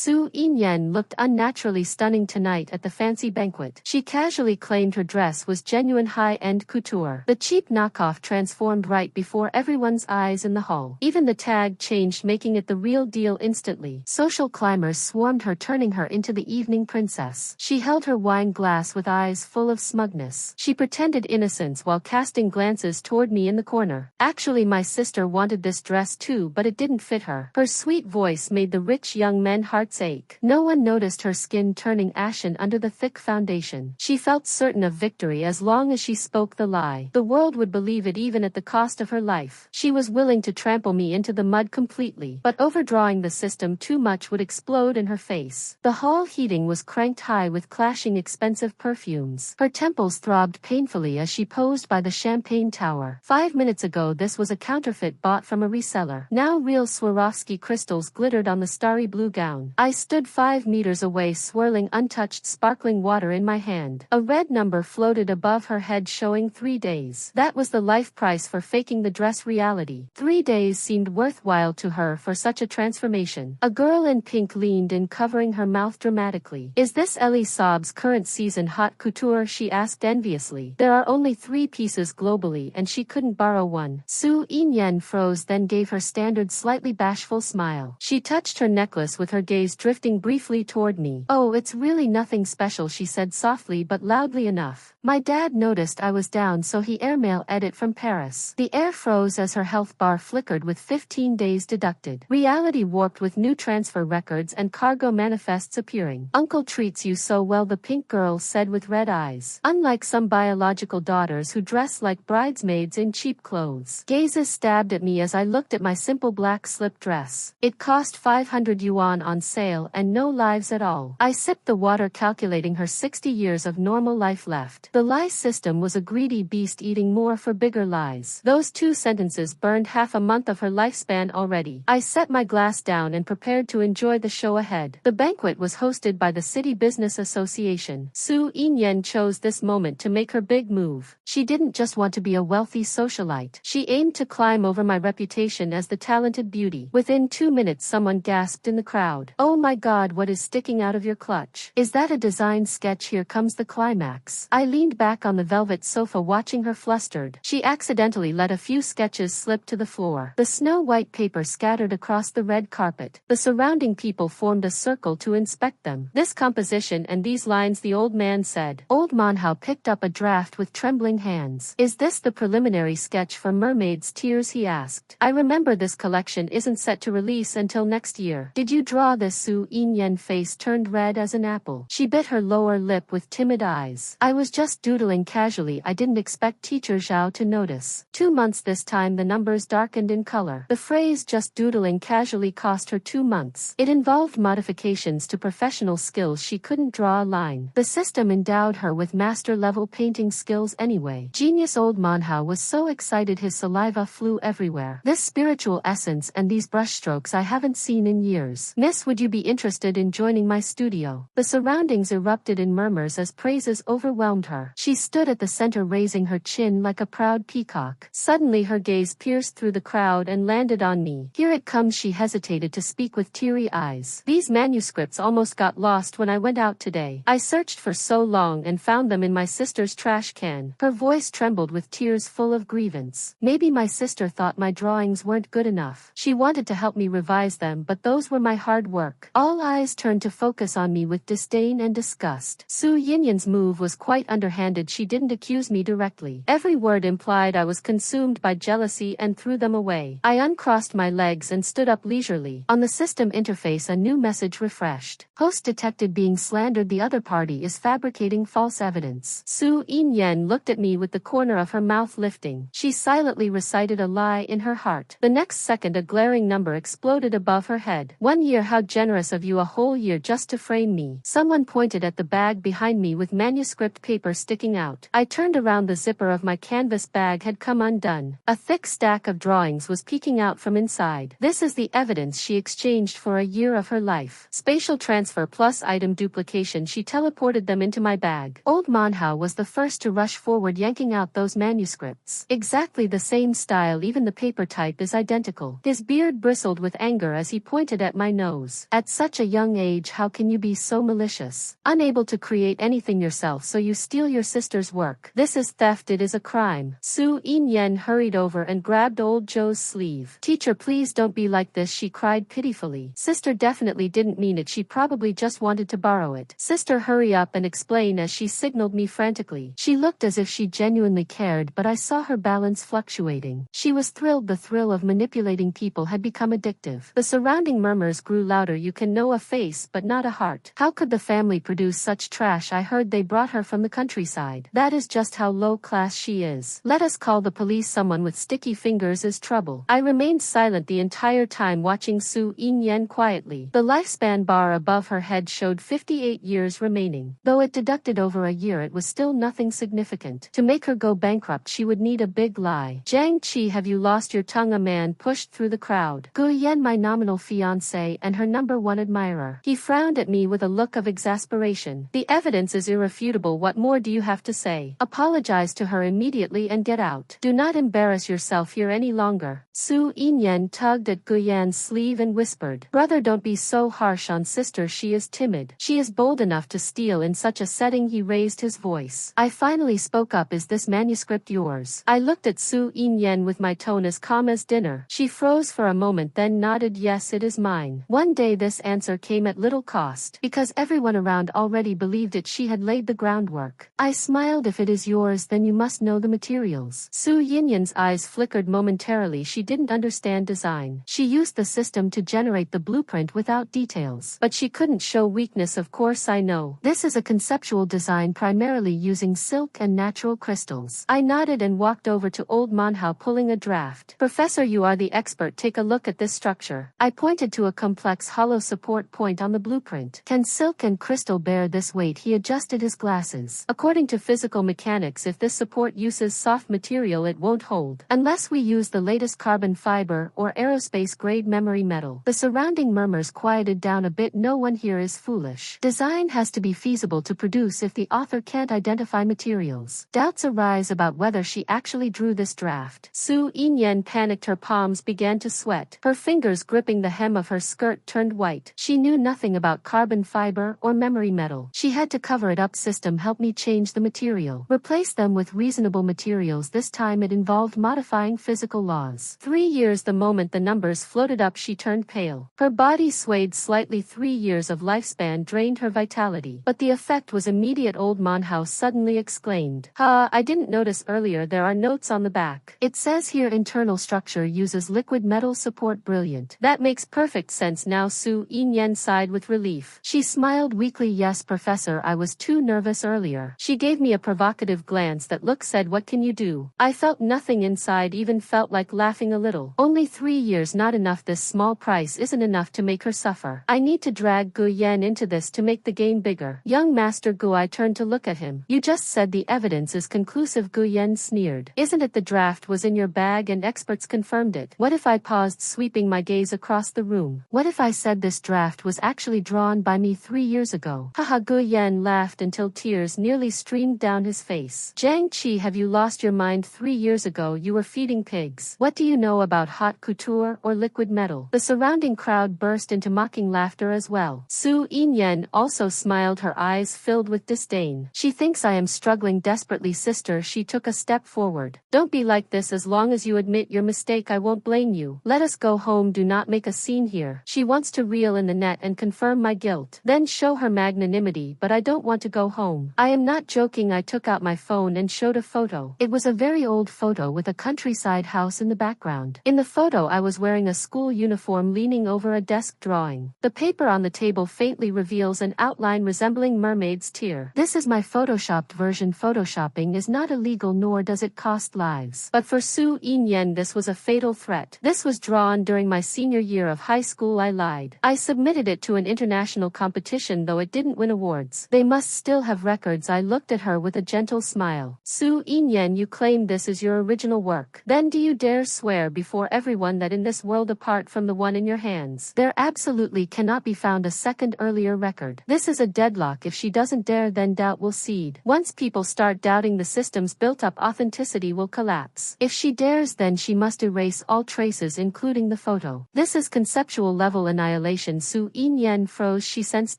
Su Yinyan looked unnaturally stunning tonight at the fancy banquet. She casually claimed her dress was genuine high-end couture. The cheap knockoff transformed right before everyone's eyes in the hall. Even the tag changed, making it the real deal instantly. Social climbers swarmed her, turning her into the evening princess. She held her wine glass with eyes full of smugness. She pretended innocence while casting glances toward me in the corner. Actually, my sister wanted this dress too, but it didn't fit her. Her sweet voice made the rich young men's hearts ache. No one noticed her skin turning ashen under the thick foundation. She felt certain of victory as long as she spoke the lie. The world would believe it even at the cost of her life. She was willing to trample me into the mud completely, but overdrawing the system too much would explode in her face. The hall heating was cranked high with clashing expensive perfumes. Her temples throbbed painfully as she posed by the champagne tower. 5 minutes ago this was a counterfeit bought from a reseller. Now real Swarovski crystals glittered on the starry blue gown. I stood 5 meters away, swirling untouched sparkling water in my hand. A red number floated above her head showing 3 days. That was the life price for faking the dress reality. 3 days seemed worthwhile to her for such a transformation. A girl in pink leaned in, covering her mouth dramatically. Is this Ellie Saab's current season haute couture? She asked enviously. There are only 3 pieces globally and she couldn't borrow one. Su Yinyan froze, then gave her standard slightly bashful smile. She touched her necklace with her gaze drifting briefly toward me. Oh, it's really nothing special, she said softly but loudly enough. My dad noticed I was down, so he airmail edit from Paris. The air froze as her health bar flickered with 15 days deducted. Reality warped with new transfer records and cargo manifests appearing. Uncle treats you so well, the pink girl said with red eyes. Unlike some biological daughters who dress like bridesmaids in cheap clothes. Gazes stabbed at me as I looked at my simple black slip dress. It cost 500 yuan on sale and no lives at all. I sipped the water, calculating her 60 years of normal life left. The lie system was a greedy beast eating more for bigger lies. Those 2 sentences burned half a month of her lifespan already. I set my glass down and prepared to enjoy the show ahead. The banquet was hosted by the City Business Association. Su Yinyan chose this moment to make her big move. She didn't just want to be a wealthy socialite. She aimed to climb over my reputation as the talented beauty. Within 2 minutes someone gasped in the crowd. Oh my god, what is sticking out of your clutch? Is that a design sketch? Here comes the climax. I leaned back on the velvet sofa watching her flustered. She accidentally let a few sketches slip to the floor. The snow-white paper scattered across the red carpet. The surrounding people formed a circle to inspect them. This composition and these lines, the old man said. Old Manhao picked up a draft with trembling hands. Is this the preliminary sketch for Mermaid's Tears? He asked. I remember this collection isn't set to release until next year. Did you draw this? Su Yinyan's face turned red as an apple. She bit her lower lip with timid eyes. I was just doodling casually. I didn't expect Teacher Zhao to notice. 2 months this time. The numbers darkened in color. The phrase just doodling casually cost her 2 months. It involved modifications to professional skills. She couldn't draw a line. The system endowed her with master-level painting skills anyway. Genius. Old Manhao was so excited his saliva flew everywhere. This spiritual essence and these brushstrokes I haven't seen in years. Miss, would you be interested in joining my studio? The surroundings erupted in murmurs as praises overwhelmed her. She stood at the center, raising her chin like a proud peacock. Suddenly her gaze pierced through the crowd and landed on me. Here it comes. She hesitated to speak with teary eyes. These manuscripts almost got lost when I went out today. I searched for so long and found them in my sister's trash can. Her voice trembled with tears full of grievance. Maybe my sister thought my drawings weren't good enough. She wanted to help me revise them, but those were my hard work. All eyes turned to focus on me with disdain and disgust. Su Yinyan's move was quite underhanded. She didn't accuse me directly. Every word implied I was consumed by jealousy and threw them away. I uncrossed my legs and stood up leisurely. On the system interface a new message refreshed. Host detected being slandered. The other party is fabricating false evidence. Su Yinyan looked at me with the corner of her mouth lifting. She silently recited a lie in her heart. The next second a glaring number exploded above her head. 1 year. How generous of you, a whole year just to frame me. Someone pointed at the bag behind me with manuscript paper sticking out. I turned around. The zipper of my canvas bag had come undone. A thick stack of drawings was peeking out from inside. This is the evidence she exchanged for a year of her life. Spatial transfer plus item duplication. She teleported them into my bag. Old Manhao was the first to rush forward, yanking out those manuscripts. Exactly the same style, even the paper type is identical. His beard bristled with anger as he pointed at my nose. At such a young age, how can you be so malicious? Unable to create anything yourself, so you steal your sister's work. This is theft, it is a crime. Su Yin hurried over and grabbed old Joe's sleeve. Teacher, please don't be like this, she cried pitifully. Sister definitely didn't mean it, she probably just wanted to borrow it. Sister, hurry up and explain, as she signaled me frantically. She looked as if she genuinely cared, but I saw her balance fluctuating. She was thrilled. The thrill of manipulating people had become addictive. The surrounding murmurs grew louder. You can know a face but not a heart. How could the family produce such trash? I heard they brought her from the countryside. That is just how low class she is. Let us call the police. Someone with sticky fingers is trouble. I remained silent the entire time, watching Su Yin quietly. The lifespan bar above her head showed 58 years remaining. Though it deducted over a year, it was still nothing significant. To make her go bankrupt, she would need a big lie. Jiang Qi, have you lost your tongue? A man pushed through the crowd. Gu Yan, my nominal fiancé and her #1 admirer. He frowned at me with a look of exasperation. The evidence is irrefutable. What more do you have to say? Apologize to her immediately and get out. Do not embarrass yourself here any longer. Su Yin tugged at Gu Yan's sleeve and whispered, brother, don't be so harsh on sister. She is timid. She is bold enough to steal in such a setting. He raised his voice. I finally spoke up. Is this manuscript yours? I looked at Su Yin with my tone as calm as dinner. She froze for a moment, then nodded. Yes, it is mine. One day this answer came at little cost, because everyone around already believed it. She had laid the groundwork. I smiled. If it is yours, then you must know the materials. Su Yin's eyes flickered momentarily. She didn't understand design. She used the system to generate the blueprint without details. But she couldn't show weakness. Of course I know. This is a conceptual design primarily using silk and natural crystals. I nodded and walked over to old Manhao, pulling a draft. Professor, you are the expert. Take a look at this structure. I pointed to a complex hollow support point on the blueprint. Can silk and crystal bear this weight? He adjusted his glasses. According to physical mechanics, if this support uses soft material, it won't hold. Unless we use the latest carbon fiber or aerospace-grade memory metal. The surrounding murmurs quieted down a bit. No one here is foolish. Design has to be feasible to produce. If the author can't identify materials, doubts arise about whether she actually drew this draft. Su Yin panicked. Her palms began to sweat. Her fingers gripping the hem of her skirt turned white. She knew nothing about carbon fiber or memory metal. She had to cover it up. System, help me change the material. Replace them with reasonable materials. This time it involved modifying physical laws. 3 years. The moment the numbers floated up, she turned pale. Her body swayed slightly. 3 years of lifespan drained her vitality. But the effect was immediate. Old Manhao suddenly exclaimed, I didn't notice earlier. There are notes on the back. It says here internal structure uses liquid metal support. Brilliant. That makes perfect sense now. Su Yin sighed with relief. She smiled weakly. Yes, Professor, I was too nervous earlier. She gave me a provocative glance that look said, what can you do? I felt nothing inside, even felt like laughing a little. Only 3 years, not enough. This small price isn't enough to make her suffer. I need to drag Gu Yan into this to make the game bigger. Young Master Gu, I turned to look at him. You just said the evidence is conclusive. Gu Yan sneered. Isn't it? The draft was in your bag and experts confirmed it. What if I paused, sweeping my gaze across the room? What if I said this draft was actually drawn by me 3 years ago? Haha. Gu Yan laughed until tears nearly streamed down his face. Jiang Qi, have you lost your mind? 3 years ago you were feeding pigs. What do you know about haute couture or liquid metal? The surrounding crowd burst into mocking laughter as well. Su Yin also smiled, her eyes filled with disdain. She thinks I am struggling desperately. Sister, she took a step forward. Don't be like this. As long as you admit your mistake, I won't blame you. Let us go home. Do not make a scene here. She wants to reel in the net and confirm my guilt, then show her magnanimity, but I don't want to go home. I am not joking. I took out my phone and showed a photo. It was a very old photo with a countryside house in the background. In the photo I was wearing a school uniform, leaning over a desk drawing. The paper on the table faintly reveals an outline resembling mermaid's tear. This is my photoshopped version. Photoshopping is not illegal, nor does it cost lives. But for Su Yin this was a fatal threat. This was drawn during my senior year of high school. I lied. I submitted it to an international competition, though it didn't win awards. They must still have records. I looked at her with a gentle smile. Su Yin, you claim this is your original work. Then do you dare swear before everyone that in this world, apart from the one in your hands, there absolutely cannot be found a second earlier record? This is a deadlock. If she doesn't dare, then doubt will cede. Once people start doubting, the system's built-up authenticity will collapse. If she dares, then she must erase all traces, including the photo. This is conceptual level annihilation. annihilation. Su Yin froze. She sensed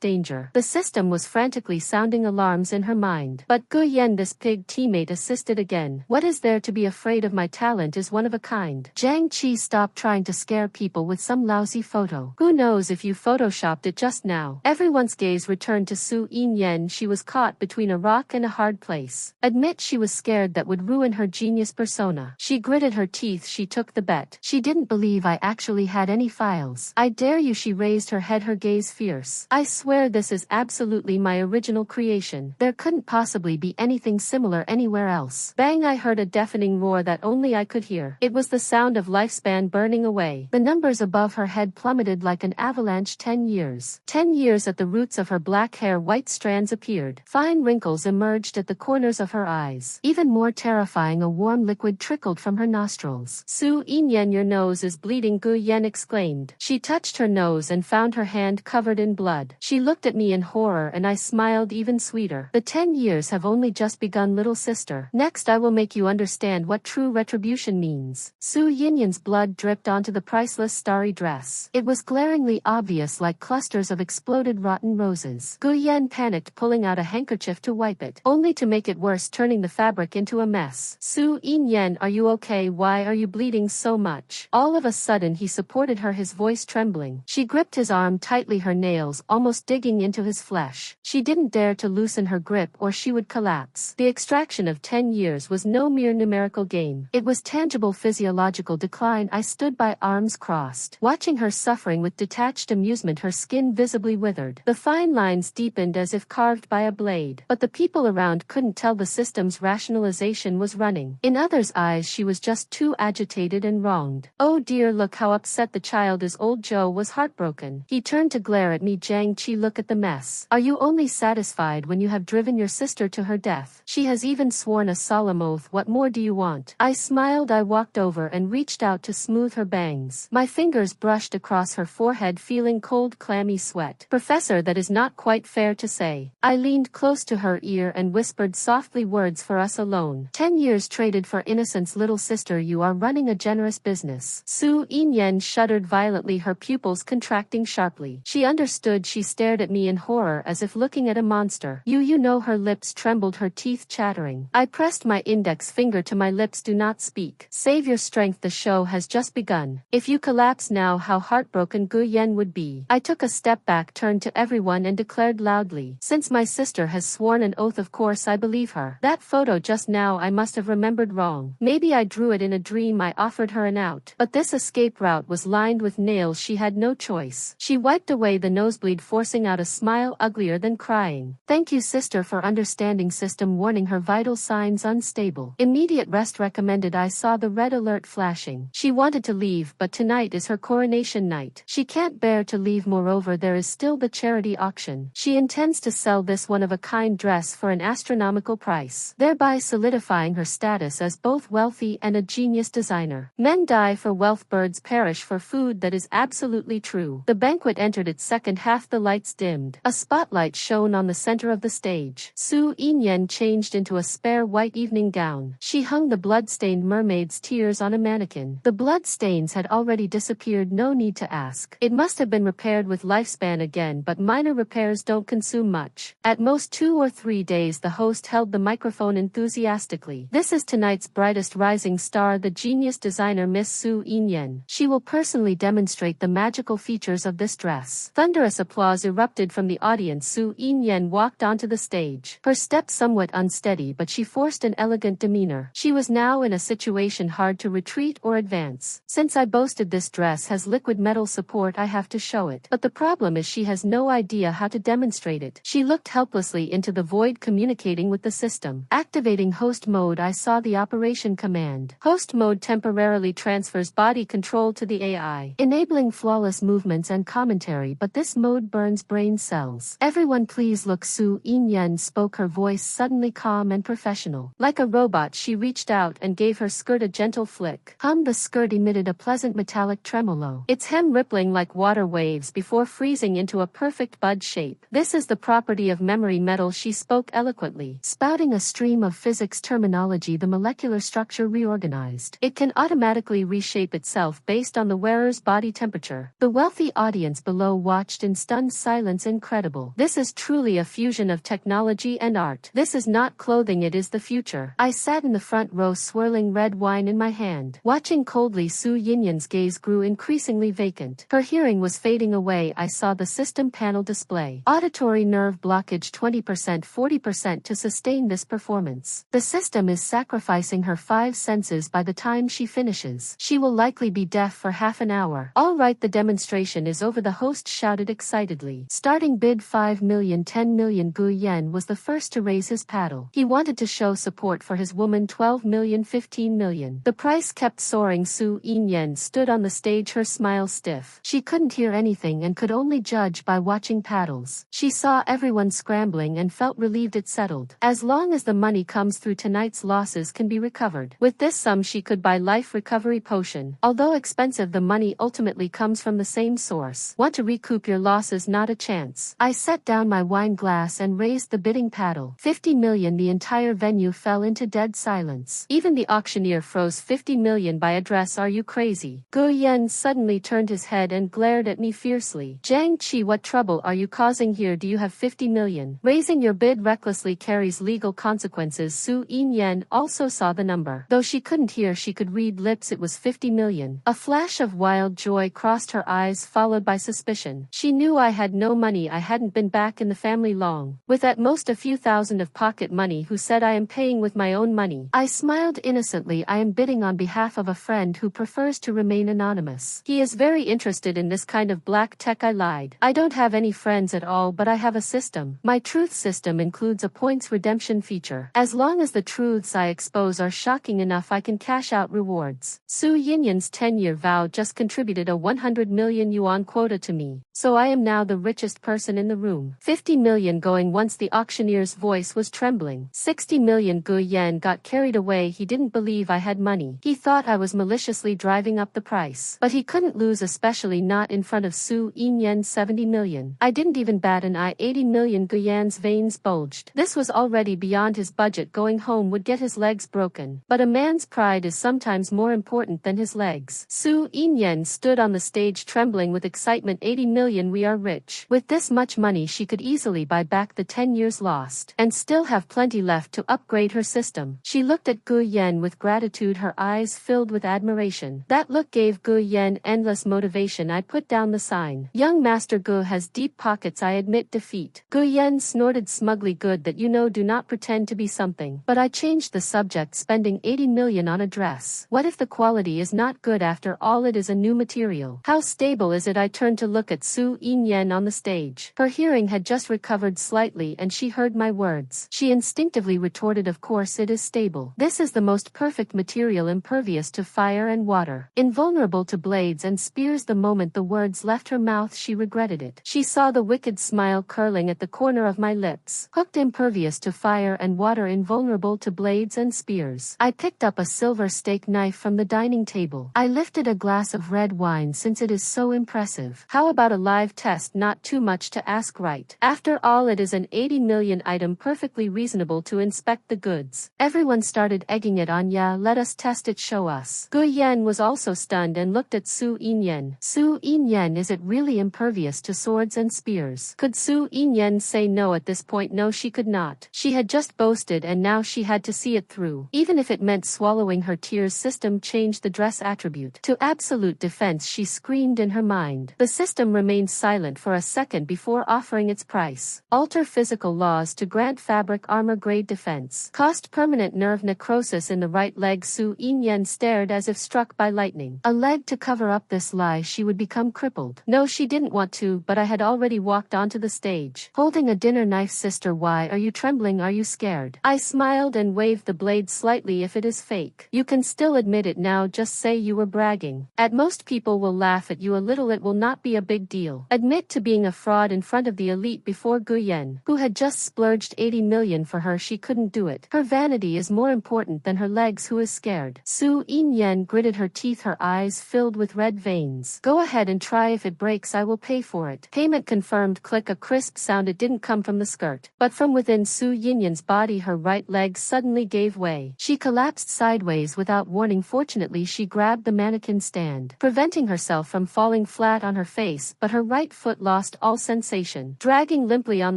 danger. The system was frantically sounding alarms in her mind. But Gu Yen, this pig teammate, assisted again. What is there to be afraid of? My talent is one of a kind. Jiang Qi, stop trying to scare people with some lousy photo. Who knows if you photoshopped it just now? Everyone's gaze returned to Su Yin. She was caught between a rock and a hard place. Admit she was scared that would ruin her genius persona. She gritted her teeth. She took the bet. She didn't believe I actually had any files. I dare you. She raised her head, her gaze fierce. I swear this is absolutely my original creation. There couldn't possibly be anything similar anywhere else. Bang! I heard a deafening roar that only I could hear. It was the sound of lifespan burning away. The numbers above her head plummeted like an avalanche. 10 years. 10 years. At the roots of her black hair, white strands appeared. Fine wrinkles emerged at the corners of her eyes. Even more terrifying, a warm liquid trickled from her nostrils. Su Yin, your nose is bleeding, Gu Yen exclaimed. She touched her nose and found her hand covered in blood. She looked at me in horror and I smiled even sweeter. The 10 years have only just begun, little sister. Next I will make you understand what true retribution means. Su Yin's blood dripped onto the priceless starry dress. It was glaringly obvious, like clusters of exploded rotten roses. Gu Yen panicked, pulling out a handkerchief to wipe it, only to make it worse, turning the fabric into a mess. Su Yin, are you okay? Why are you bleeding so much? All of a sudden he supported her, his voice trembling. She gripped his arm tightly, her nails almost digging into his flesh. She didn't dare to loosen her grip or she would collapse. The extraction of 10 years was no mere numerical game. It was tangible physiological decline. I stood by, arms crossed, watching her suffering with detached amusement, her skin visibly withered. The fine lines deepened as if carved by a blade. But the people around couldn't tell. The system's rationalization was running. In others' eyes she was just too agitated and wronged. Oh dear, look how upset the child is. Old Joe was heartbroken. He turned to glare at me. Jiang Qi, look at the mess. Are you only satisfied when you have driven your sister to her death? She has even sworn a solemn oath. What more do you want? I smiled. I walked over and reached out to smooth her bangs. My fingers brushed across her forehead, feeling cold, clammy sweat. Professor, that is not quite fair to say. I leaned close to her ear and whispered softly, words for us alone. 10 years traded for innocence, little sister. You are running a generous business. Su Yin shuddered violently, her pupils contracting sharply. She understood. She stared at me in horror as if looking at a monster. You know, her lips trembled, her teeth chattering. I pressed my index finger to my lips. Do not speak. Save your strength. The show has just begun. If you collapse now, how heartbroken Gu Yen would be. I took a step back, turned to everyone and declared loudly, since my sister has sworn an oath, of course I believe her. That photo just now I must have remembered wrong. Maybe I drew it in a dream. I offered her an out. But this escape route was lined with nails. She had no choice. She wiped away the nosebleed, forcing out a smile uglier than crying. Thank you, sister, for understanding. System warning, her vital signs unstable. Immediate rest recommended. I saw the red alert flashing. She wanted to leave, but tonight is her coronation night. She can't bear to leave. Moreover, there is still the charity auction. She intends to sell this one-of-a-kind dress for an astronomical price, thereby solidifying her status as both wealthy and a genius designer. Men die for wealth, birds perish for food. That is absolutely true. The banquet entered its second half. The lights dimmed. A spotlight shone on the center of the stage. Su Yin changed into a spare white evening gown. She hung the blood-stained mermaid's tears on a mannequin. The blood stains had already disappeared. No need to ask. It must have been repaired with lifespan again, but minor repairs don't consume much. At most 2 or 3 days. The host held the microphone enthusiastically. This is tonight's brightest rising star, the genius designer, Miss Su Yin. She will personally demonstrate the magical features of this dress. Thunderous applause erupted from the audience. Su Yin walked onto the stage. Her step somewhat unsteady, but she forced an elegant demeanor. She was now in a situation hard to retreat or advance. Since I boasted this dress has liquid metal support, I have to show it. But the problem is she has no idea how to demonstrate it. She looked helplessly into the void, communicating with the system. Activating host mode. I saw the operation command. Host mode temporarily transfers body control to the AI, enabling flawless movements and commentary, but this mode burns brain cells. Everyone please look. Su Yin spoke, her voice suddenly calm and professional. Like a robot, she reached out and gave her skirt a gentle flick. The skirt emitted a pleasant metallic tremolo, its hem rippling like water waves before freezing into a perfect bud shape. This is the property of memory metal, she spoke eloquently, spouting a stream of physics terminology. The molecular structure reorganized. It can automatically reshape itself based on the wearer's body temperature. The wealth wealthy audience below watched in stunned silence. Incredible. This is truly a fusion of technology and art. This is not clothing, it is the future. I sat in the front row swirling red wine in my hand. Watching coldly, Su Yinyan's gaze grew increasingly vacant. Her hearing was fading away. I saw the system panel display. Auditory nerve blockage 20%, 40% to sustain this performance. The system is sacrificing her 5 senses by the time she finishes. She will likely be deaf for half an hour. All right, the demonstration is over, the host shouted excitedly. Starting bid 5 million, 10 million. Gu Yan was the first to raise his paddle. He wanted to show support for his woman. 12 million, 15 million. The price kept soaring. Su Yinyan stood on the stage, her smile stiff. She couldn't hear anything and could only judge by watching paddles. She saw everyone scrambling and felt relieved it settled. As long as the money comes through, tonight's losses can be recovered. With this sum she could buy life recovery potion. Although expensive, the money ultimately comes from the same source. Want to recoup your losses? Not a chance. I set down my wine glass and raised the bidding paddle. 50 million. The entire venue fell into dead silence. Even the auctioneer froze. 50 million by address. Are you crazy? Gu Yan suddenly turned his head and glared at me fiercely. Zhang Qi, what trouble are you causing here? Do you have 50 million? Raising your bid recklessly carries legal consequences. Su Yinyan also saw the number. Though she couldn't hear, she could read lips. It was 50 million. A flash of wild joy crossed her eyes, followed by suspicion. She knew I had no money. I hadn't been back in the family long. With at most a few thousand of pocket money. Who said I am paying with my own money? I smiled innocently. I am bidding on behalf of a friend who prefers to remain anonymous. He is very interested in this kind of black tech. I lied. I don't have any friends at all, but I have a system. My truth system includes a points redemption feature. As long as the truths I expose are shocking enough, I can cash out rewards. Su Yinyan's 10-year vow just contributed a 100 million yuan quota to me, so I am now the richest person in the room. 50 million going once. The auctioneer's voice was trembling. 60 million. Gu Yan got carried away. He didn't believe I had money. He thought I was maliciously driving up the price. But he couldn't lose, especially not in front of Su Yinyan. 70 million. I didn't even bat an eye. 80 million. Gu Yan's veins bulged. This was already beyond his budget. Going home would get his legs broken. But a man's pride is sometimes more important than his legs. Su Yinyan stood on the stage trembling with excitement. 80 million. We are rich. With this much money she could easily buy back the 10 years lost, and still have plenty left to upgrade her system. She looked at Gu Yan with gratitude, her eyes filled with admiration. That look gave Gu Yan endless motivation. I put down the sign. Young Master Gu has deep pockets. I admit defeat. Gu Yan snorted smugly. Good that you know. Do not pretend to be something. But I changed the subject. Spending 80 million on a dress. What if the quality is not good after all? It is a new material. How stable is it? I turned to look at Su Yinyan on the stage. Her hearing had just recovered slightly and she heard my words. She instinctively retorted, of course it is stable. This is the most perfect material, impervious to fire and water, invulnerable to blades and spears. The moment the words left her mouth she regretted it. She saw the wicked smile curling at the corner of my lips. Hooked, impervious to fire and water, invulnerable to blades and spears. I picked up a silver steak knife from the dining table. I lifted a glass of red wine. Since it is so impressive, how about a live test? Not too much to ask, right? After all, it is an 80 million item, perfectly reasonable to inspect the goods. Everyone started egging it on. Yeah, let us test it, show us. Gu Yan was also stunned and looked at Su Yinyan. Su Yinyan, is it really impervious to swords and spears? Could Su Yinyan say no at this point? No, she could not. She had just boasted and now she had to see it through. Even if it meant swallowing her tears. System changed the dress attribute to absolute defense, she screamed in her mind. The system remained silent for a second before offering its price. Alter physical laws to grant fabric armor grade defense. Cost permanent nerve necrosis in the right leg. Su Yinyan stared as if struck by lightning. A leg to cover up this lie. She would become crippled. No, she didn't want to, but I had already walked onto the stage, holding a dinner knife. Sister, why are you trembling? Are you scared? I smiled and waved the blade slightly. If it is fake, you can still admit it now. Just say you were bragging. At most people will laugh at you a little. It will not be a big deal. deal. Admit to being a fraud in front of the elite before Guyen, who had just splurged 80 million for her. She couldn't do it. Her vanity is more important than her legs. Who is scared? Su Yin gritted her teeth, her eyes filled with red veins. Go ahead and try. If it breaks, I will pay for it. Payment confirmed. Click. A crisp sound. It didn't come from the skirt, but from within Su Yin's body. Her right leg suddenly gave way. She collapsed sideways without warning. Fortunately, she grabbed the mannequin stand, preventing herself from falling flat on her face, but her right foot lost all sensation, dragging limply on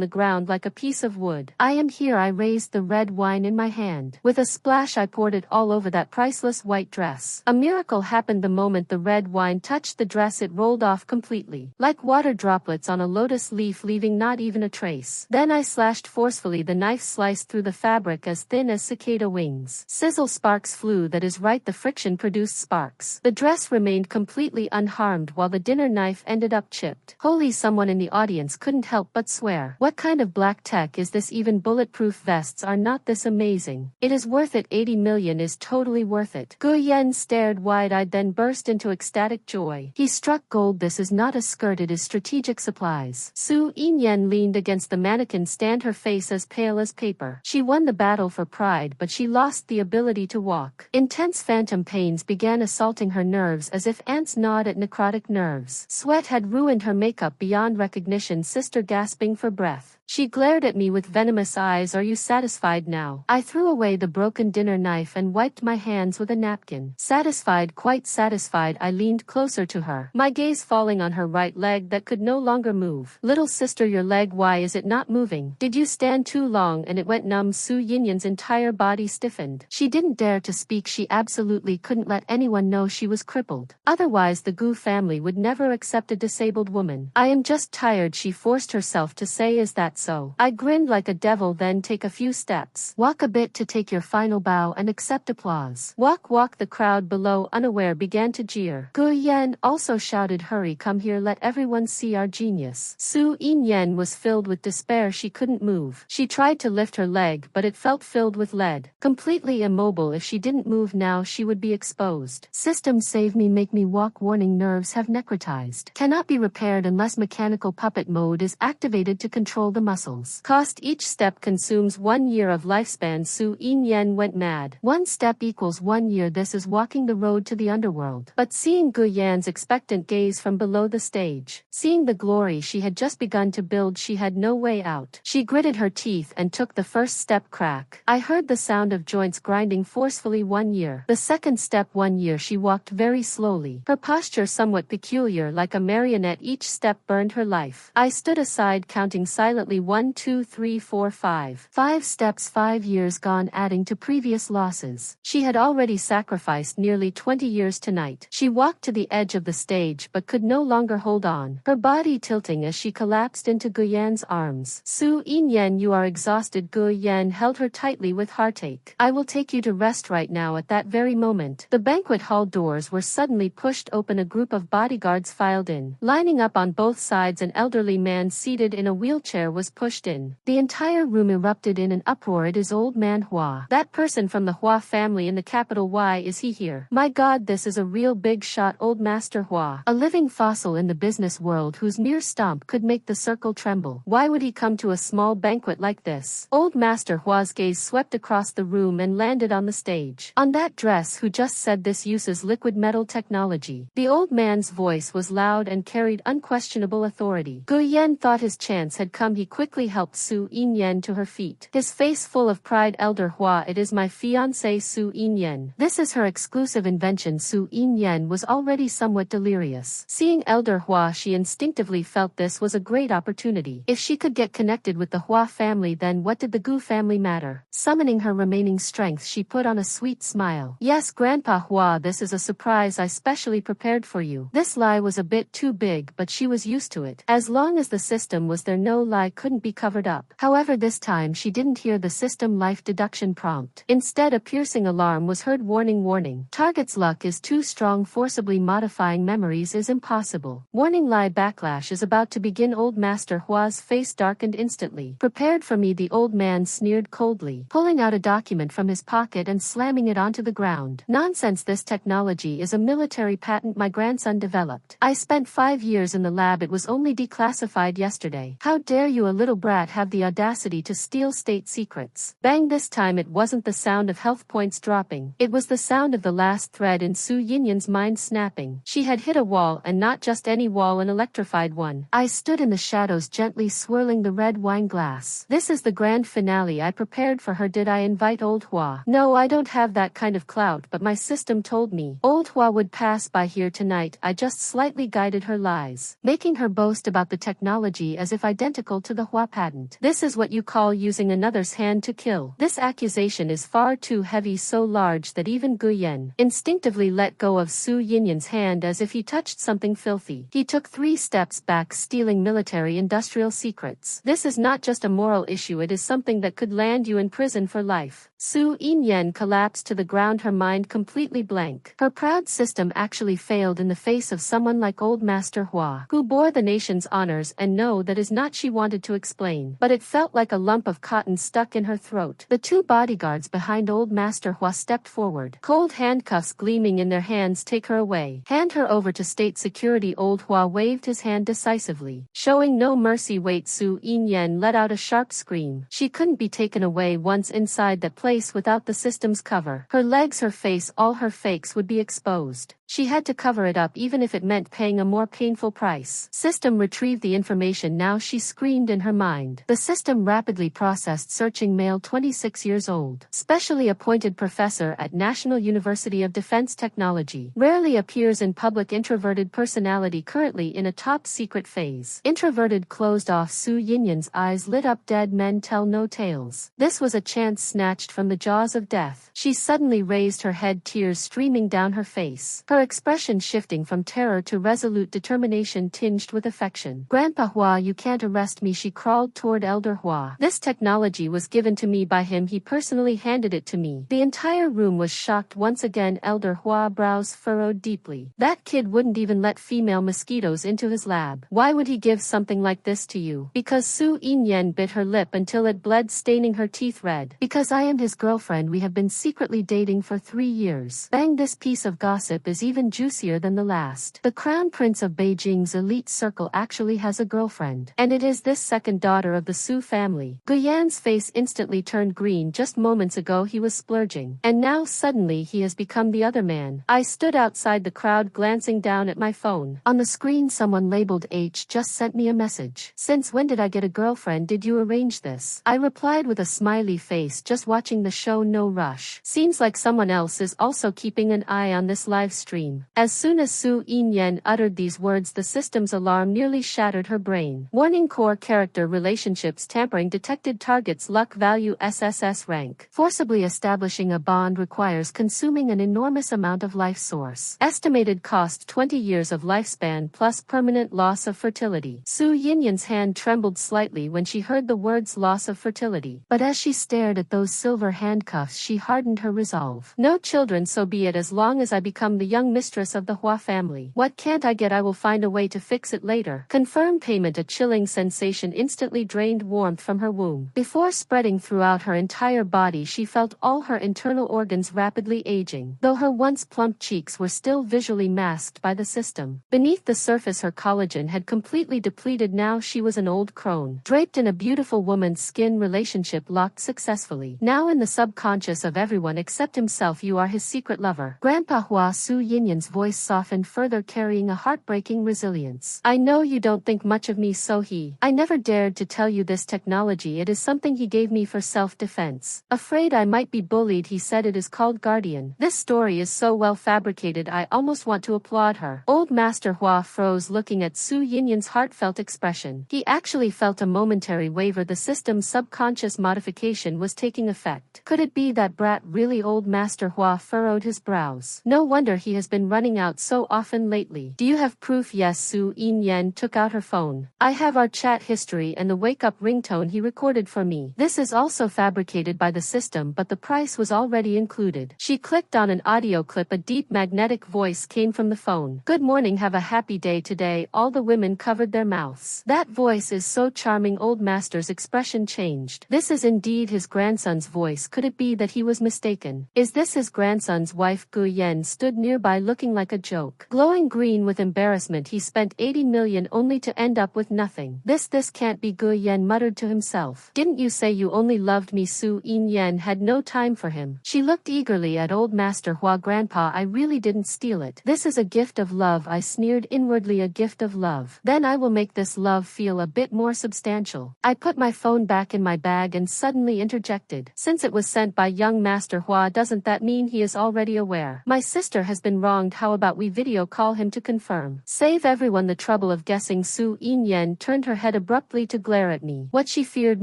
the ground like a piece of wood. I am here. I raised the red wine in my hand. With a splash, I poured it all over that priceless white dress. A miracle happened the moment the red wine touched the dress. It rolled off completely, like water droplets on a lotus leaf, leaving not even a trace. Then I slashed forcefully. The knife sliced through the fabric as thin as cicada wings. Sizzle. Sparks flew. That is right, the friction produced sparks. The dress remained completely unharmed while the dinner knife ended up chipped. Holy, someone in the audience couldn't help but swear. What kind of black tech is this? Even bulletproof vests are not this amazing. It is worth it. 80 million is totally worth it. Guyen stared wide-eyed, then burst into ecstatic joy. He struck gold. This is not a skirt, it is strategic supplies. Su Yin leaned against the mannequin stand, her face as pale as paper. She won the battle for pride, but she lost the ability to walk. Intense phantom pains began assaulting her nerves as if ants gnawed at necrotic nerves. Sweat had ruined her makeup beyond recognition. Sister, gasping for breath, she glared at me with venomous eyes. Are you satisfied now? I threw away the broken dinner knife and wiped my hands with a napkin. Satisfied, quite satisfied. I leaned closer to her, my gaze falling on her right leg that could no longer move. Little sister, your leg, why is it not moving? Did you stand too long and it went numb? Su Yin's entire body stiffened. She didn't dare to speak. She absolutely couldn't let anyone know she was crippled. Otherwise the Gu family would never accept a disabled woman. I am just tired, she forced herself to say. Is that so? I grinned like a devil. Then take a few steps. Walk a bit to take your final bow and accept applause. Walk, walk. The crowd below, unaware, began to jeer. Guyen also shouted, hurry, come here, let everyone see our genius. Su Yin was filled with despair. She couldn't move. She tried to lift her leg, but it felt filled with lead. Completely immobile. If she didn't move now, she would be exposed. System, save me, make me walk. Warning, nerves have necrotized. Cannot be repaired unless mechanical puppet mode is activated to control the muscles. Cost, each step consumes 1 year of lifespan. Su Yin went mad. 1 step equals 1 year. This is walking the road to the underworld. But seeing Guyen's expectant gaze from below the stage, seeing the glory she had just begun to build, she had no way out. She gritted her teeth and took the first step. Crack. I heard the sound of joints grinding forcefully. 1 year. The second step. 1 year. She walked very slowly, her posture somewhat peculiar, like a marionette. Each step burned her life. I stood aside, counting silently. 1, 2, 3, 4, 5. 5 steps. 5 years gone, adding to previous losses. She had already sacrificed nearly 20 years tonight. She walked to the edge of the stage but could no longer hold on, her body tilting as she collapsed into Guyen's arms. Su Yin, you are exhausted. Guyen held her tightly with heartache. I will take you to rest right now. At that very moment, the banquet hall doors were suddenly pushed open. A group of bodyguards filed in. Lining up on both sides, an elderly man seated in a wheelchair was pushed in. The entire room erupted in an uproar. It is old man Hua. That person from the Hua family in the capital. Why is he here? My God, this is a real big shot. Old Master Hua, a living fossil in the business world whose mere stomp could make the circle tremble. Why would he come to a small banquet like this? Old Master Hua's gaze swept across the room and landed on the stage. On that dress. Who just said this uses liquid metal technology? The old man's voice was loud and carried unquestionable authority. Guyen thought his chance had come. He quickly helped Su Yin to her feet, his face full of pride. Elder Hua, it is my fiancée Su Yin. This is her exclusive invention. Su Yin was already somewhat delirious. Seeing Elder Hua, she instinctively felt this was a great opportunity. If she could get connected with the Hua family, then what did the Gu family matter? Summoning her remaining strength, she put on a sweet smile. Yes, Grandpa Hua, this is a surprise I specially prepared for you. This lie was a bit too big, but she was used to it. As long as the system was there, no lie couldn't be covered up. However, this time she didn't hear the system life deduction prompt. Instead, a piercing alarm was heard. Warning, warning. Target's luck is too strong. Forcibly modifying memories is impossible. Warning, lie backlash is about to begin. Old Master Hua's face darkened instantly. Prepared for me, the old man sneered coldly, pulling out a document from his pocket and slamming it onto the ground. Nonsense, this technology is a military patent my grandson developed. I spent 5 years years in the lab. It was only declassified yesterday. How dare you, a little brat, have the audacity to steal state secrets. Bang! This time it wasn't the sound of health points dropping. It was the sound of the last thread in Su Yinyan's mind snapping. She had hit a wall, and not just any wall, an electrified one. I stood in the shadows, gently swirling the red wine glass. This is the grand finale I prepared for her. Did I invite Old Hua? No, I don't have that kind of clout, but my system told me Old Hua would pass by here tonight. I just slightly guided her lies, making her boast about the technology as if identical to the Hua patent. This is what you call using another's hand to kill. This accusation is far too heavy, so large that even Guyen instinctively let go of Su Yinyan's hand as if he touched something filthy. He took 3 steps back. Stealing military industrial secrets. This is not just a moral issue, it is something that could land you in prison for life. Su Yinyan collapsed to the ground, her mind completely blank. Her proud system actually failed in the face of someone like Old Master Hua, who bore the nation's honors, and no, that is not she wanted to explain. But it felt like a lump of cotton stuck in her throat. The 2 bodyguards behind Old Master Hua stepped forward, cold handcuffs gleaming in their hands. Take her away. Hand her over to state security. Old Hua waved his hand decisively, showing no mercy. Wait! Su Yinyan let out a sharp scream. She couldn't be taken away once inside that place without the system's cover. Her legs, her face, all her fakes would be exposed. She had to cover it up, even if it meant paying a more painful price. System, retrieve the information now, she screamed in her mind. The system rapidly processed, searching male 26 years old, specially appointed professor at National University of Defense Technology. Rarely appears in public. Introverted personality, currently in a top secret phase. Introverted. Closed off. Su Yinyan's eyes lit up. Dead men tell no tales. This was a chance snatched from the jaws of death. She suddenly raised her head, tears streaming down her face. Her expression shifting from terror to resolute determination tinged with affection. Grandpa Hua, you can't arrest me. She crawled toward Elder Hua. This technology was given to me by him. He personally handed it to me. The entire room was shocked once again. Elder Hua brows furrowed deeply. That kid wouldn't even let female mosquitoes into his lab. Why would he give something like this to you? Because Su Yinyan bit her lip until it bled, staining her teeth red. Because I am his girlfriend. We have been secretly dating for 3 years. Bang! This piece of gossip is even juicier than the last. The Crown Prince of Beijing's elite circle actually has a girlfriend. And it is this second daughter of the Su family. Guyan's face instantly turned green. Just moments ago he was splurging, and now suddenly he has become the other man. I stood outside the crowd, glancing down at my phone. On the screen someone labeled H just sent me a message. Since when did I get a girlfriend? Did you arrange this? I replied with a smiley face, just watching the show, no rush. Seems like someone else is also keeping an eye on this live stream. As soon as Su Yinyan uttered these words, the system's alarm nearly shattered her brain. Warning: core character relationships tampering detected. Target's luck value SSS rank. Forcibly establishing a bond requires consuming an enormous amount of life source. Estimated cost 20 years of lifespan plus permanent loss of fertility. Su Yinyan's hand trembled slightly when she heard the words loss of fertility. But as she stared at those silver handcuffs, she hardened her resolve. No children, so be it, as long as I become the young mistress of the Hua family. What can't I get? I will find a way to fix it later. Confirm payment. A chilling sensation instantly drained warmth from her womb. Before spreading throughout her entire body, she felt all her internal organs rapidly aging, though her once plump cheeks were still visually masked by the system. Beneath the surface her collagen had completely depleted. Now she was an old crone, draped in a beautiful woman's skin. Relationship locked successfully. Now in the subconscious of everyone except himself, you are his secret lover. Grandpa Hua. Su Yinyan's voice softened further, carrying a heartbreaking resilience. I know you don't think much of me, so I never dared to tell you this technology. It is something he gave me for self-defense. Afraid I might be bullied, he said. It is called Guardian. This story is so well fabricated I almost want to applaud her. Old Master Hua froze, looking at Su Yinyan's heartfelt expression. He actually felt a momentary waver. The system's subconscious modification was taking effect. Could it be that brat really? Old Master Hua furrowed his brows. No wonder he has been running out so often lately. Do you have proof? Yes. Su Yinyan took out her phone. I have our chat history and the wake-up ringtone he recorded for me. This is also fabricated by the system, but the price was already included. She clicked on an audio clip. A deep magnetic voice came from the phone. Good morning, have a happy day today. All the women covered their mouths. That voice is so charming. Old Master's expression changed. This is indeed his grandson's voice. Could it be that he was mistaken? Is this his grandson's wife? Gu Yen stood nearby, eye looking like a joke. Glowing green with embarrassment, he spent 80 million only to end up with nothing. This can't be. Gu Yen muttered to himself. Didn't you say you only loved me? Su Yin had no time for him. She looked eagerly at old Master Hua. Grandpa, I really didn't steal it. This is a gift of love, I sneered inwardly. A gift of love. Then I will make this love feel a bit more substantial. I put my phone back in my bag and suddenly interjected. Since it was sent by young Master Hua, doesn't that mean he is already aware? My sister has been wronged. How about we video call him to confirm? Save everyone the trouble of guessing. Su Yin turned her head abruptly to glare at me. What she feared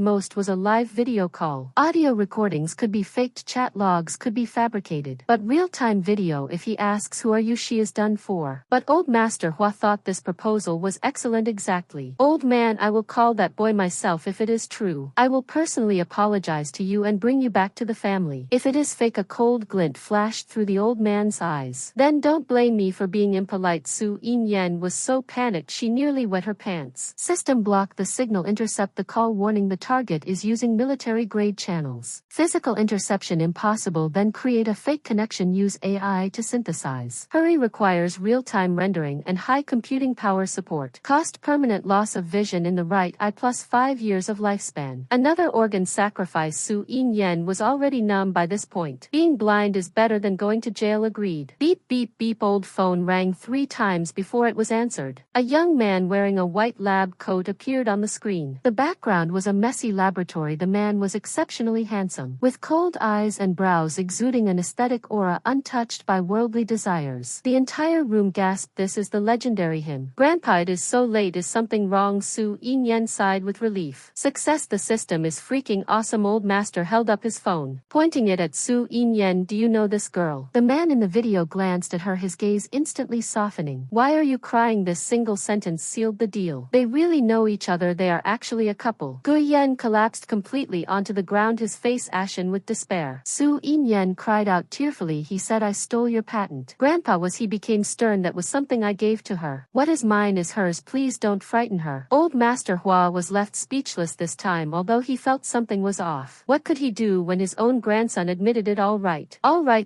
most was a live video call. Audio recordings could be faked, chat logs could be fabricated. But real-time video, if he asks who are you, she is done for. But old Master Hua thought this proposal was excellent. Exactly. Old man, I will call that boy myself if it is true. I will personally apologize to you and bring you back to the family. If it is fake, a cold glint flashed through the old man's eyes. Then don't blame me for being impolite. Su Yin was so panicked she nearly wet her pants. System block the signal. Intercept the call. Warning, the target is using military-grade channels. Physical interception impossible. Then create a fake connection. Use AI to synthesize. Hurry, requires real-time rendering and high computing power support. Cost, permanent loss of vision in the right eye plus 5 years of lifespan. Another organ sacrifice. Su Yin was already numb by this point. Being blind is better than going to jail. Agreed. Beep beep beep. Old phone rang 3 times before it was answered. A young man wearing a white lab coat appeared on the screen. The background was a messy laboratory. The man was exceptionally handsome, with cold eyes and brows exuding an aesthetic aura untouched by worldly desires. The entire room gasped. This is the legendary him. Grandpa, it is so late. Is something wrong? Su Yin sighed with relief. Success, the system is freaking awesome. Old Master held up his phone, pointing it at Su Yin. Do you know this girl? The man in the video glanced at her, his gaze instantly softening. Why are you crying? This single sentence sealed the deal. They really know each other. They are actually a couple. Gu Yen collapsed completely onto the ground, his face ashen with despair. Su Yin cried out tearfully. He said, I stole your patent. Grandpa, was he? Became stern. That was something I gave to her. What is mine is hers. Please don't frighten her. Old Master Hua was left speechless this time, although he felt something was off. What could he do when his own grandson admitted it? All right,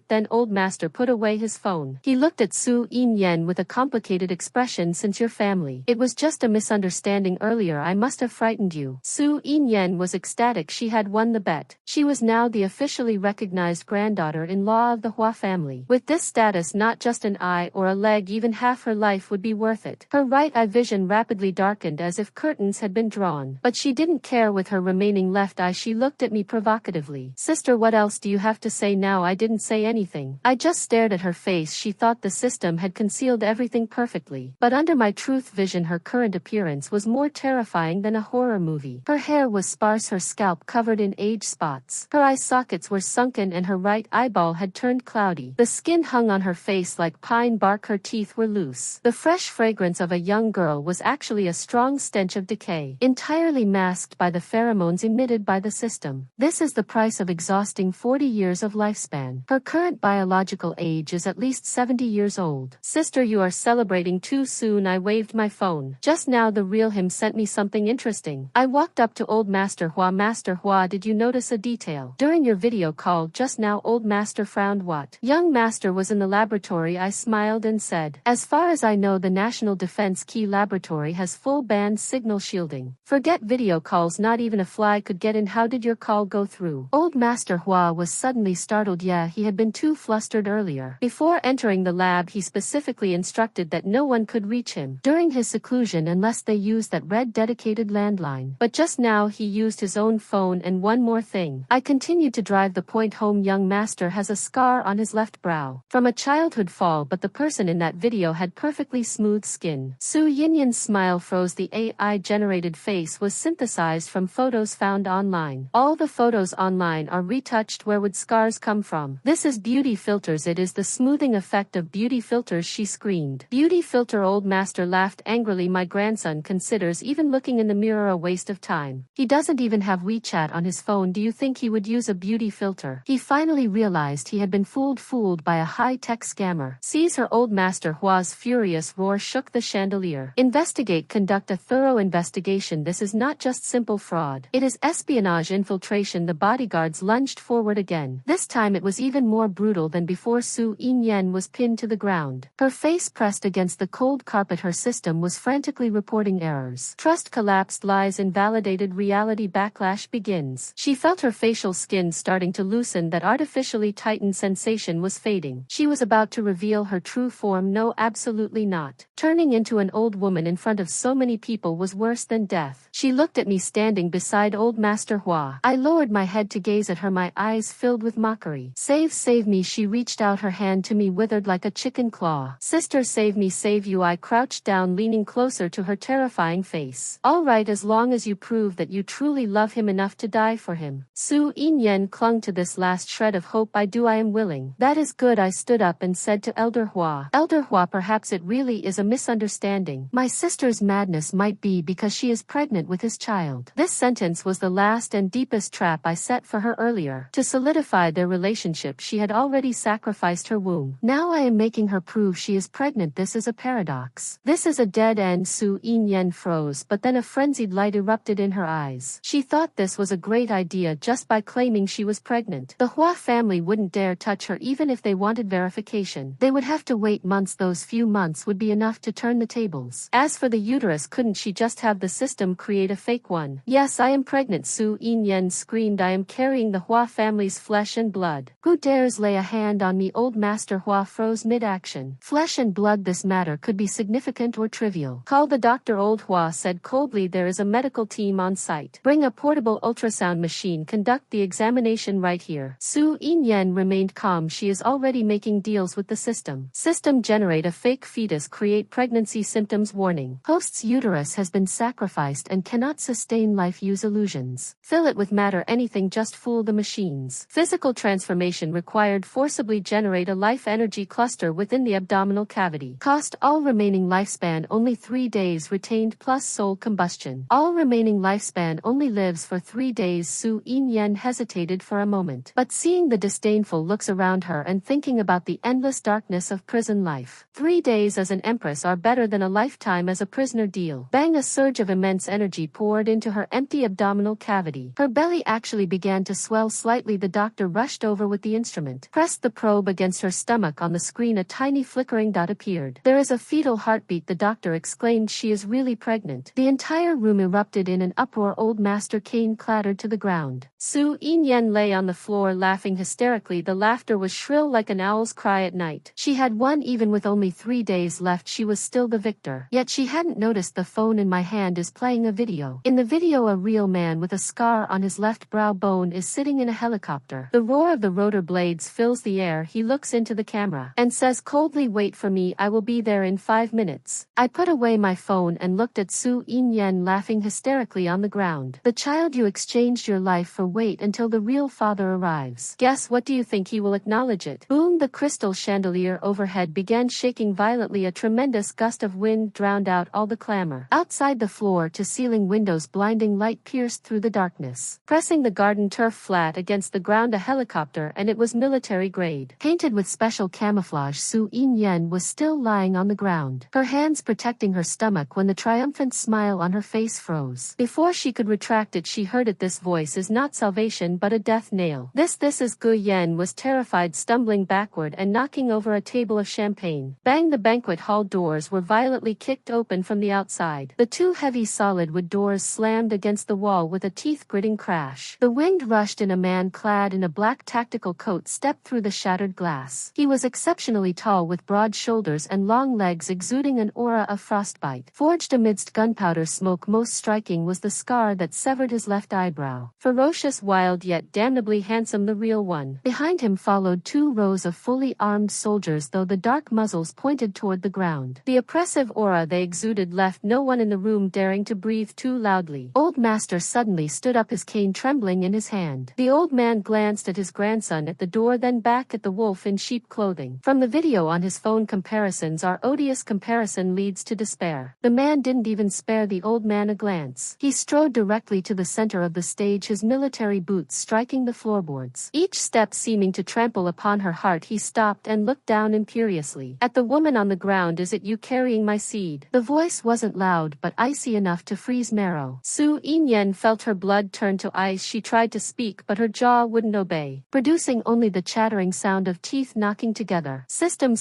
then. Old Master put away his phone. He looked at Su Yin with a complicated expression. Since your family, it was just a misunderstanding earlier, I must have frightened you. Su Yin was ecstatic. She had won the bet. She was now the officially recognized granddaughter-in-law of the Hua family. With this status, not just an eye or a leg, even half her life would be worth it. Her right eye vision rapidly darkened as if curtains had been drawn. But she didn't care. With her remaining left eye, she looked at me provocatively. Sister, what else do you have to say now? I didn't say anything. I just stared at her face. She thought the system had concealed everything perfectly. But under my truth vision, her current appearance was more terrifying than a horror movie. Her hair was sparse, her scalp covered in age spots. Her eye sockets were sunken and her right eyeball had turned cloudy. The skin hung on her face like pine bark. Her teeth were loose. The fresh fragrance of a young girl was actually a strong stench of decay, entirely masked by the pheromones emitted by the system. This is the price of exhausting 40 years of lifespan. Her current biological age is at least 70 years old. Sister, you are celebrating too soon. I waved my phone. Just now the real him sent me something interesting. I walked up to old Master Hua. Master Hua, did you notice a detail during your video call just now? Old Master frowned. What? Young Master was in the laboratory. I smiled and said, as far as I know, the National Defense Key Laboratory has full band signal shielding. Forget video calls, not even a fly could get in. How did your call go through? Old Master Hua was suddenly startled. Yeah, he had been too flustered earlier. Before entering the lab, he specifically instructed that no one could reach him during his seclusion unless they used that red dedicated landline. But just now he used his own phone. And one more thing. I continued to drive the point home. Young Master has a scar on his left brow from a childhood fall, but the person in that video had perfectly smooth skin. Su Yin's smile froze. The AI-generated face was synthesized from photos found online. All the photos online are retouched. Where would scars come from? This is beauty filters. It is the smoothing effect of beauty filters, she screamed. Beauty filter? Old Master laughed angrily. My grandson considers even looking in the mirror a waste of time. He doesn't even have WeChat on his phone. Do you think he would use a beauty filter? He finally realized he had been fooled by a high-tech scammer. Seize her! Old Master Hua's furious roar shook the chandelier. Investigate, conduct a thorough investigation. This is not just simple fraud. It is espionage, infiltration. The bodyguards lunged forward again. This time it was even more brutal than before. Su Yin Yen was pinned to the ground. Her face pressed against the cold carpet. Her system was frantically reporting errors. Trust collapsed. Lies invalidated. Reality backlash begins. She felt her facial skin starting to loosen. That artificially tightened sensation was fading. She was about to reveal her true form. No, absolutely not. Turning into an old woman in front of so many people was worse than death. She looked at me standing beside old Master Hua. I lowered my head to gaze at her, my eyes filled with mockery. Save me. She reached out her hand to me, withered like a chicken claw. Sister, save me, save you. I crouched down, leaning closer to her terrifying face. All right, as long as you prove that you truly love him enough to die for him. Su Yin clung to this last shred of hope. I am willing. That is good. I stood up and said to Elder Hua. Elder Hua, perhaps it really is a misunderstanding. My sister's madness might be because she is pregnant with his child. This sentence was the last and deepest trap I set for her earlier. To solidify their relationship, she had already sacrificed her womb. Now I am making her prove she is pregnant. This is a paradox. This is a dead end. Su Yin froze, but then a frenzied light erupted in her eyes. She thought this was a great idea. Just by claiming she was pregnant, the Hua family wouldn't dare touch her even if they wanted verification. They would have to wait months. Those few months would be enough to turn the tables. As for the uterus, couldn't she just have the system create a fake one? Yes, I am pregnant, Su Yin screamed. I am carrying the Hua family's flesh and blood. Who dares lay a hand on me? Old Master Hua froze mid-action. Flesh and blood, this matter could be significant or trivial. Call the doctor, Old Hua said coldly. There is a medical team on site. Bring a portable ultrasound machine. Conduct the examination right here. Su Yin remained calm. She is already making deals with the system. System generate a fake fetus, create pregnancy symptoms. Warning. Host's uterus has been sacrificed and cannot sustain life. Use illusions. Fill it with matter. Anything, just fool the machines. Physical transformation required. Forcibly generate a life energy cluster within the abdominal cavity. Cost. All remaining lifespan only 3 days. Retained plus soul combustion. All remaining lifespan only lives for 3 days. Su Yin hesitated for a moment, but seeing the disdainful looks around her and thinking about the endless darkness of prison life. 3 days as an empress are better than a lifetime as a prisoner. Deal. Bang! A surge of immense energy poured into her empty abdominal cavity. Her belly actually began to swell slightly. The doctor rushed over with the instrument, pressed the probe against her stomach. On the screen a tiny flickering dot appeared. There is a fetal heartbeat, the doctor exclaimed. She is really pregnant. The entire room erupted in an uproar. Old Master Kane clattered to the ground. Su Yin lay on the floor laughing hysterically. The laughter was shrill like an owl's cry at night. She had won. Even with only 3 days left, she was still the victor. Yet she hadn't noticed the phone in my hand is playing a video. In the video, a real man with a scar on his left brow bone is sitting in a helicopter. The roar of the rotor blades fills the air. He looks into the camera and says coldly, wait for me, I will be there in 5 minutes. I put away my phone and looked at Su Yin laughing hysterically on the ground. The child you exchanged your life for, wait until the real father arrives. Guess what? Do you think he will acknowledge it? Boom! The crystal chandelier overhead began shaking violently. A tremendous gust of wind drowned out all the clamor. Outside, the floor to ceiling windows, blinding light pierced through the darkness, pressing the garden turf flat against the ground. A helicopter, and it was military grade, painted with special camouflage. Su Yin was still lying on the ground, her hands protecting her stomach, when the triumphant smile on her face froze. Before she could retract it, she heard it. This voice is not salvation but a death nail. This is Gu Yen was terrified, stumbling backward and knocking over a table of champagne. Bang! The banquet hall doors were violently kicked open from the outside. The 2 heavy solid wood doors slammed against the wall with a teeth-gritting crash. The wind rushed in. A man clad in a black tactical coat stepped through the shattered glass. He was exceptionally tall, with broad shoulders and long legs exuding an aura of frostbite. Forged amidst gunpowder smoke, most striking was the scar that severed his left eyebrow. Ferocious, wild, yet damnably handsome, the real one. Behind him followed 2 rows of fully armed soldiers, though the dark muzzles pointed toward the ground. The oppressive aura they exuded left no one in the room daring to breathe too loudly. Old Master suddenly stood up, his cane trembling in his hand. The old man glanced at his grandson at the door, then back at the wolf in sheep clothing. From the video on his phone, comparisons are odious. Comparison leads to despair. The man didn't even spare the old man a glance. He strode directly to the center of the stage, his military boots striking the floorboards, each step seeming to trample upon her heart. He stopped and looked down imperiously at the woman on the ground. Is it you carrying my seed? The voice wasn't loud but icy enough to freeze marrow. Su Yin felt her blood turn to ice. She tried to speak but her jaw wouldn't obey, producing only the chattering sound of teeth knocking together. System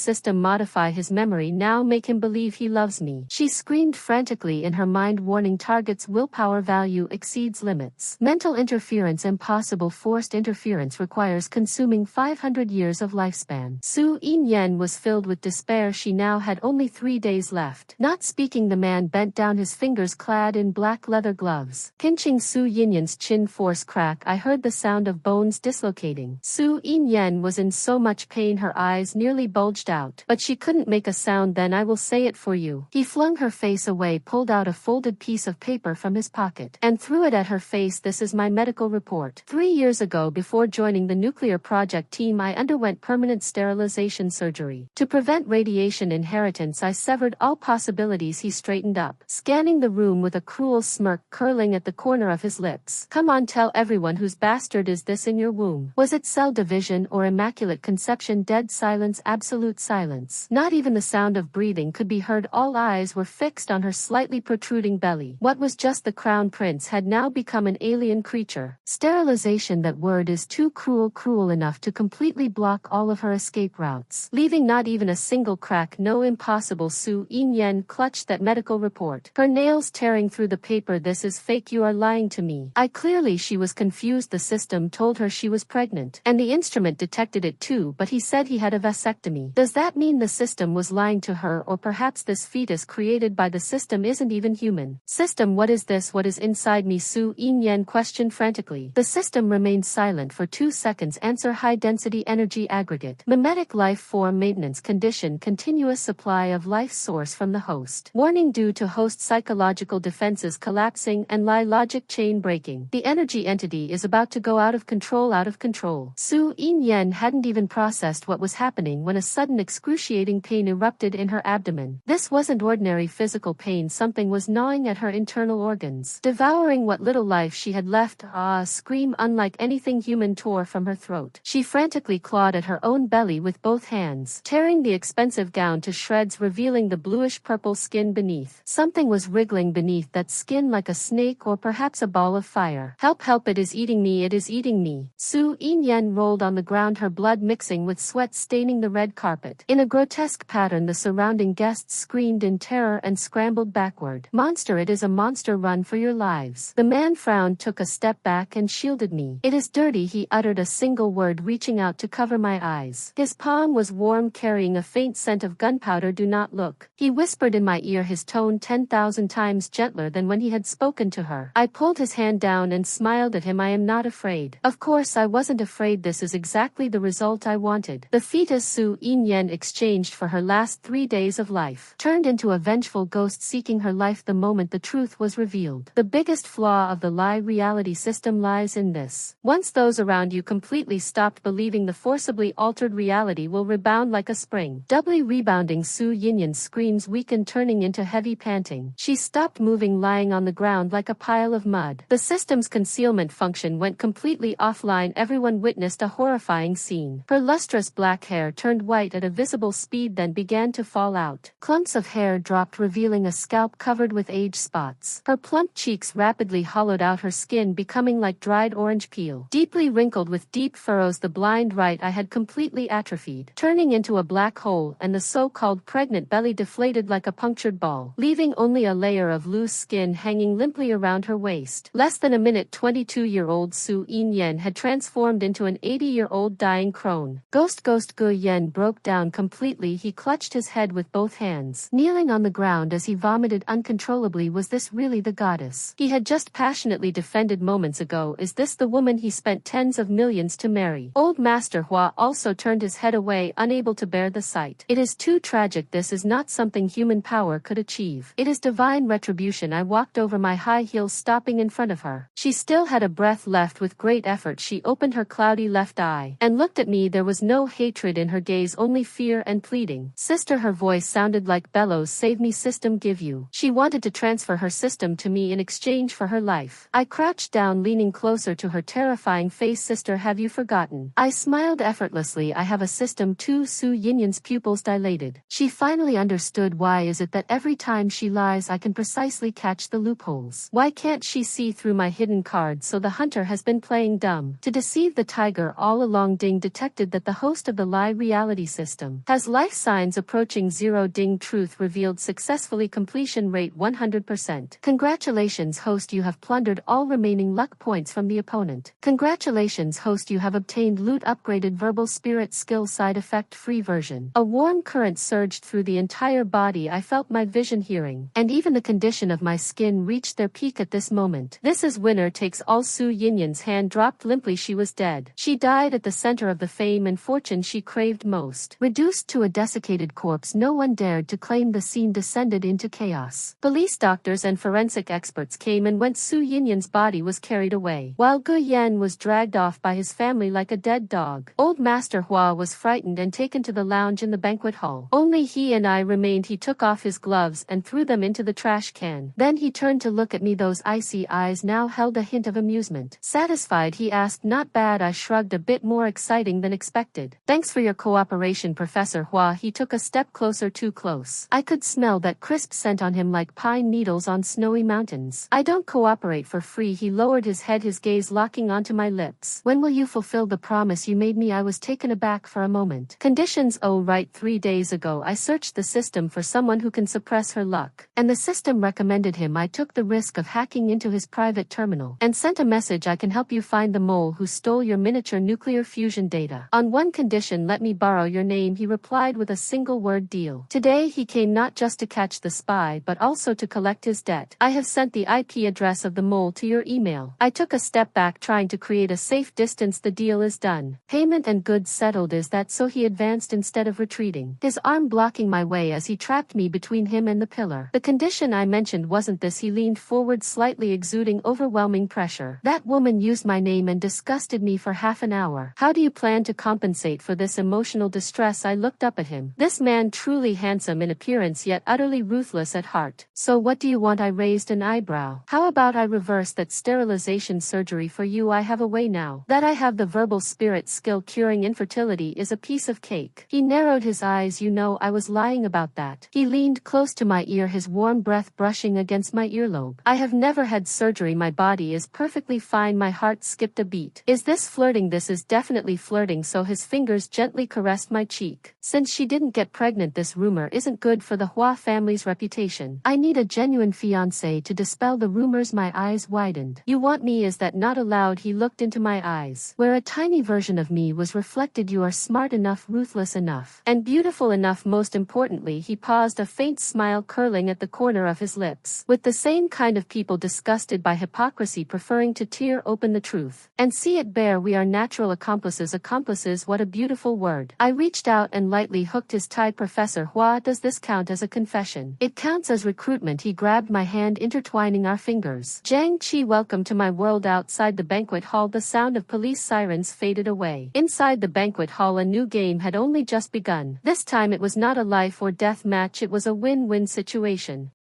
modify his memory now, make him believe he loves me. She screamed frantically in her mind, warning target's willpower value exceeds limits. Mental interference impossible. Forced interference requires consuming 500 years of lifespan. Su Yin was filled with despair. She now had only 3 days left. Not speaking, the man bent down, his fingers clad in black leather gloves, pinching Su Yin's chin. Force crack. I heard the sound of bones dislocating. Su Yin was in so much pain her eyes nearly bulged out, but she couldn't make a sound. Then I will say it for you. He flung her face away, pulled out a folded piece of paper from his pocket, and threw it at her face. This is my medical report. 3 years ago, before joining the nuclear project team, I underwent permanent sterilization surgery. To prevent radiation inheritance, I severed all possibilities. He straightened up, scanning the room with a cruel smirk curling at the corner of his lips. Come on, tell everyone, whose bastard is this in your womb? Was it cell division or immaculate conception? Dead silence, absolute silence. Not even the sound of breathing could be heard. All eyes were fixed on her slightly protruding belly. What was just the crown prince had now become an alien creature. Sterilization, that word is too cruel enough to completely block all of her escape routes, leaving not even a single crack. No, impossible. Su Yin clutched that medical report, her nails tearing through the paper. This is fake, you are lying to me. Clearly she was confused. The system told her she was pregnant, and the instrument detected it too, but he said he had a vasectomy. Does that mean the system was lying to her? Or perhaps this fetus created by the system isn't even human? System, what is this? What is inside me? Su Yin questioned frantically. The system remained silent for 2 seconds. Answer: high density energy aggregate, mimetic life form maintenance condition, continuous supply of life source from the host. Warning: due to host psychological defenses collapsing and lie logic chain breaking, the energy entity is about to go out of control. Su Yin hadn't even processed what was happening when a sudden excruciating pain erupted in her abdomen. This wasn't ordinary physical pain. Something was gnawing at her internal organs, devouring what little life she had left. A scream unlike anything human tore from her throat. She frantically clawed at her own belly with both hands, tearing the expensive gown to shreds, revealing the bluish-purple skin beneath. Something was wriggling beneath that skin, like a snake or perhaps a ball of fire. Help, it is eating me, it is eating me. Su Yin rolled on the ground, her blood mixing with sweat staining the red carpet. In a grotesque pattern, the surrounding guests screamed in terror and scrambled backward. Monster, it is a monster, run for your lives. The man frowned, took a step back and shielded me. It is dirty, he uttered a single word, reaching out to cover my eyes. His palm was warm, carrying a faint scent of gunpowder. Do not look, he whispered in my ear, his tone 10,000 times gentler than when he had spoken to her. I pulled his hand down and smiled at him. I am not afraid. Of course I wasn't afraid. This is exactly the result I wanted. The fetus Su Yin exchanged for her last 3 days of life turned into a vengeful ghost seeking her life the moment the truth was revealed. The biggest flaw of the lie reality system lies in this: once those around you completely stopped believing, the forcibly altered reality will rebound like a spring. Doubly rebounding. Su Yin's screams weakened, turning into heavy panting. She stopped moving, lying on the ground like a pile of mud. The system's concealment function went completely offline. Everyone witnessed a horrifying scene. Her lustrous black hair turned white at a visible speed, then began to fall out. Clumps of hair dropped, revealing a scalp covered with age spots. Her plump cheeks rapidly hollowed out, her skin becoming like dried orange peel, deeply wrinkled with deep furrows. The blind right eye had completely atrophied, turning into a black hole, and the so-called pregnant belly deflated like a punctured ball, leaving only a layer of loose skin hanging limply around her waist. Less than a minute, 22-year-old Su Yin had transformed into an 80-year-old dying crone. Ghost Gu Yen broke down completely. He clutched his head with both hands, kneeling on the ground as he vomited uncontrollably. Was this really the goddess he had just passionately defended moments ago? Is this the woman he spent tens of millions to marry? Old Master Hua also turned his head away, unable to bear the sight. It is too tragic. This is not something human power could achieve. It is divine retribution. I walked over my high heels, stopping in front of her. She still had a breath left. With great effort she opened her cloudy left eye and looked at me. There was no hatred in her gaze, only fear and pleading. Sister, her voice sounded like bellows. Save me, system, give you. She wanted to transfer her system to me in exchange for her life. I crouched down, leaning closer to her terrifying face. Sister, have you forgotten? I smiled effortlessly. I have a system too. Su Yin's pupils dilated. She finally understood. Why is it that every time she lies I can precisely catch the loopholes? Why can't she see through my hidden cards? So the hunter has been playing dumb to deceive the tiger all along. Ding detected that the host of the lie reality system. Has life signs approaching zero ding truth revealed successfully completion rate 100%. Congratulations host, you have plundered all remaining luck points from the opponent. Congratulations host, you have obtained loot upgraded verbal spirit skill side effect free version. A warm current surged through the entire body. I felt my vision, hearing, and even the condition of my skin reached their peak at this moment. This is winner takes all. Su Yinyan's hand dropped limply. She was dead. She died at the center of the fame and fortune she craved most. Reduced to a desiccated corpse, no one dared to claim. The scene descended into chaos. Police, doctors and forensic experts came and went. Su Yinyan's body was carried away, while Gu Yan was dragged off by his family like a dead dog. Old Master Hua was frightened and taken to the lounge in the banquet hall. Only he and I remained. He took off his gloves and threw them into the trash can. Then he turned to look at me. Those icy eyes now held a hint of amusement. Satisfied, he asked, "Not bad." I shrugged, a bit more exciting than expected. "Thanks for your cooperation, Professor Hua." He took a step closer, too close. I could smell that crisp scent on him like pine needles on snowy mountains. "I don't cooperate for free." He lowered his head, his gaze locking onto my lips. "When will you fulfill the promise you made me?" I was taken aback for a moment. Conditions: oh right, 3 days ago I searched the system for someone who can suppress her luck, and the system recommended him. I took the risk of hacking into his private terminal and sent a message: "I can help you find the mole who stole your miniature nuclear fusion data. On one condition, let me borrow your name." He replied with a single word: deal. Today he came not just to catch the spy but also to collect his debt. "I have sent the IP address of the mole to your email." I took a step back, trying to create a safe distance. "The deal is done. Payment and goods settled." "Is that so?" He advanced instead of retreating, his arm blocking my way as he trapped me between him and the pillar. "The condition I mentioned wasn't this." He leaned forward slightly, exuding overwhelming pressure. "That woman used my name and disgusted me for half an hour. How do you plan to compensate for this emotional distress?" I looked up at him. This man, truly handsome in appearance yet utterly ruthless at heart. "So what do you want?" I raised an eyebrow. "How about I reverse that sterilization surgery for you? I have a way now that I have the verbal spirit skill. Curing infertility is a piece of cake." He narrowed his eyes. "You know, I was lying about that." He leaned close to my ear, his warm breath brushing against my earlobe. "I have never had surgery. My body is perfectly fine." My heart skipped a beat. "Is this flirting?" "This is definitely flirting." So his fingers gently caressed my cheek. "Since she didn't get pregnant, this rumor isn't good for the Hua family's reputation. I need a genuine fiancé to dispel the rumors." My eyes widened. "You want me? Is that not allowed?" He looked into my eyes, where a tiny version of me was reflected. "You are smart enough, ruthless enough, and beautiful enough. Most importantly." He paused, a faint smile curling at the corner of his lips. "With the same kind of people disgusted by hypocrisy, preferring to tear open the truth and see it bare. We are natural accomplices." Accomplices, what a beautiful word. I reached out and lightly hooked his tie. "Professor Hua, does this count as a confession?" "It counts as recruitment." He grabbed my hand, intertwining our fingers. "Jiang Qi, welcome to my world." Outside the banquet hall, the sound of police sirens faded away. Inside the banquet hall, a new game had only just begun. This time it was not a life or death match, it was a win-win situation.